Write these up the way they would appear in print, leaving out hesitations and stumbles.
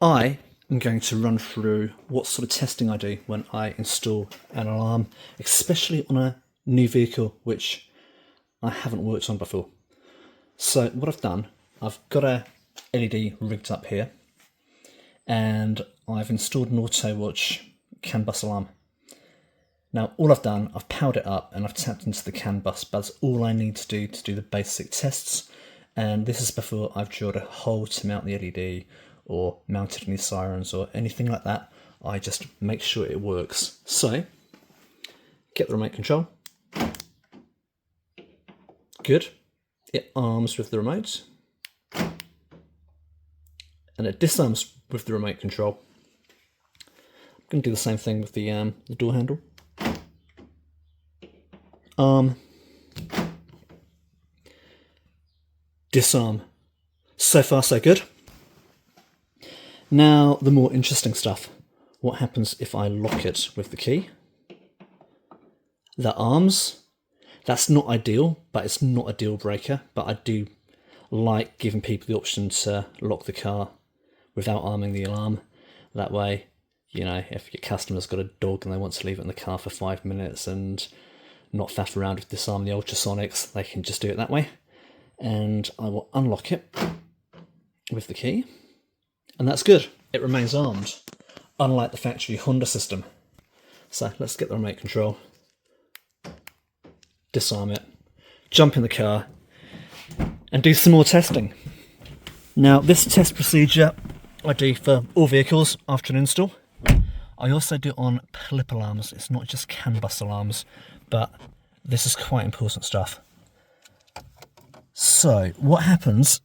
I am going to run through what sort of testing I do when I install an alarm, especially on a new vehicle which I haven't worked on before. So what I've done, I've got a LED rigged up here and I've installed an Autowatch CAN-BUS alarm. Now all I've done, I've powered it up and I've tapped into the CAN-BUS, but that's all I need to do the basic tests. And this is before I've drilled a hole to mount the LED or mounted any sirens or anything like that. I just make sure it works. So, get the remote control. Good. It arms with the remote. And it disarms with the remote control. I'm going to do the same thing with the door handle. Arm. Disarm. So far so good. Now the more interesting stuff. What happens if I lock it with the key? The arms. That's not ideal, but it's not a deal breaker. But I do like giving people the option to lock the car without arming the alarm. That way, you know, if your customer's got a dog and they want to leave it in the car for 5 minutes and not faff around with disarm the ultrasonics, they can just do it that way. And I will unlock it with the key. And that's good. It remains armed, unlike the factory Honda system. So let's get the remote control, disarm it, jump in the car, and do some more testing. Now, this test procedure I do for all vehicles after an install. I also do it on PLIP alarms. It's not just CAN-BUS alarms, but this is quite important stuff. So, what happens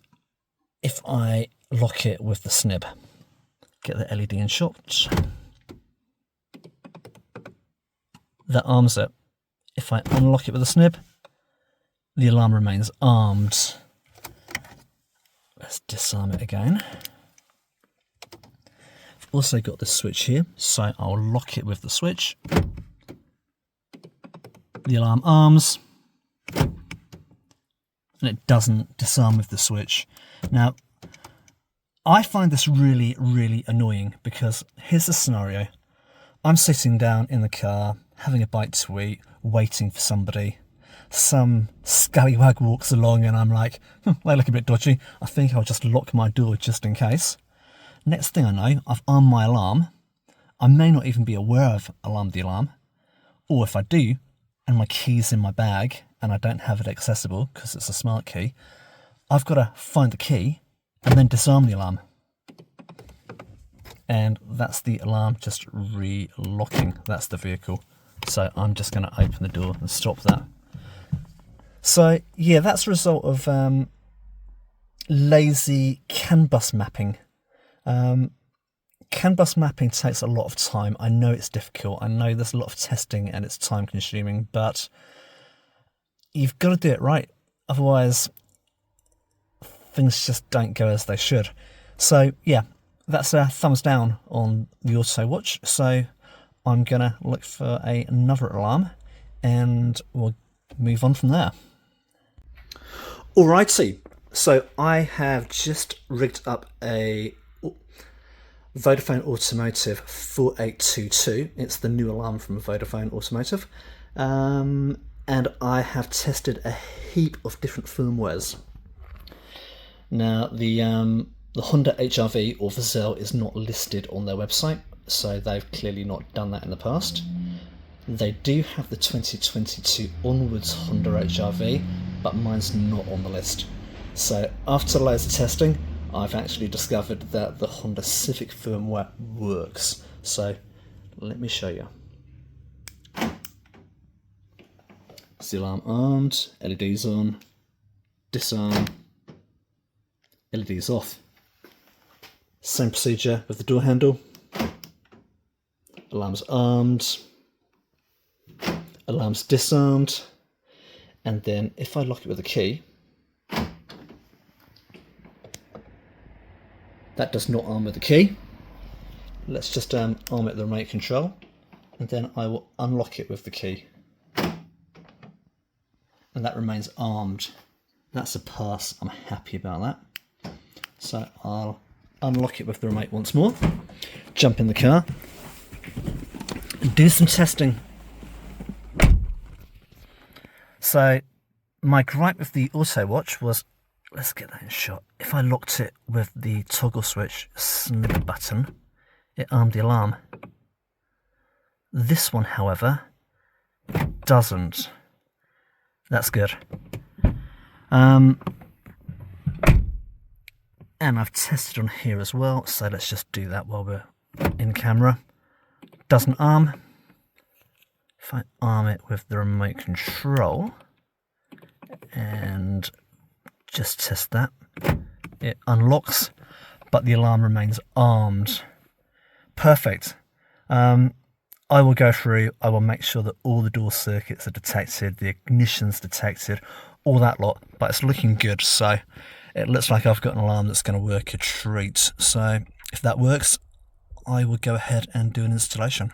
if I lock it with the snib? Get the LED in shot. That arms it. If I unlock it with the snib, the alarm remains armed. Let's disarm it again. I've also got this switch here, so I'll lock it with the switch. The alarm arms. And it doesn't disarm with the switch. Now, I find this really, really annoying because here's the scenario. I'm sitting down in the car, having a bite to eat, waiting for somebody. Some scallywag walks along and I'm like, they look a bit dodgy. I think I'll just lock my door just in case. Next thing I know, I've armed my alarm. I may not even be aware I've alarmed the alarm. Or if I do, and my key's in my bag, and I don't have it accessible because it's a smart key, I've got to find the key and then disarm the alarm. And that's the alarm just re-locking. That's the vehicle. So I'm just going to open the door and stop that. So yeah, that's a result of lazy CAN-BUS mapping. CAN-BUS mapping takes a lot of time. I know it's difficult. I know there's a lot of testing and it's time consuming, but you've got to do it right. Otherwise, things just don't go as they should. So yeah, that's a thumbs down on the Autowatch. So I'm going to look for another alarm and we'll move on from there. Alrighty, so I have just rigged up a Vodafone Automotive 4822. It's the new alarm from Vodafone Automotive. And I have tested a heap of different firmwares. Now, the Honda HRV or Vezel is not listed on their website, so they've clearly not done that in the past. They do have the 2022 onwards Honda HRV, but mine's not on the list. So after loads of testing, I've actually discovered that the Honda Civic firmware works. So let me show you. It's the alarm armed, LEDs on, disarm, LEDs off. Same procedure with the door handle. Alarm's armed, alarm's disarmed, and then if I lock it with a key, that does not arm with the key. Let's just arm it with the remote control, and then I will unlock it with the key. And that remains armed. That's a pass. I'm happy about that. So I'll unlock it with the remote once more, jump in the car, and do some testing. So my gripe with the Autowatch was, let's get that in shot. If I locked it with the toggle switch snib button, it armed the alarm. This one, however, doesn't. That's good. And I've tested on here as well, so let's just do that while we're in camera. Doesn't arm. If I arm it with the remote control and just test that, it unlocks, but the alarm remains armed. Perfect. I will go through, I will make sure that all the door circuits are detected, the ignition's detected, all that lot, but it's looking good, so it looks like I've got an alarm that's going to work a treat. So if that works, I will go ahead and do an installation.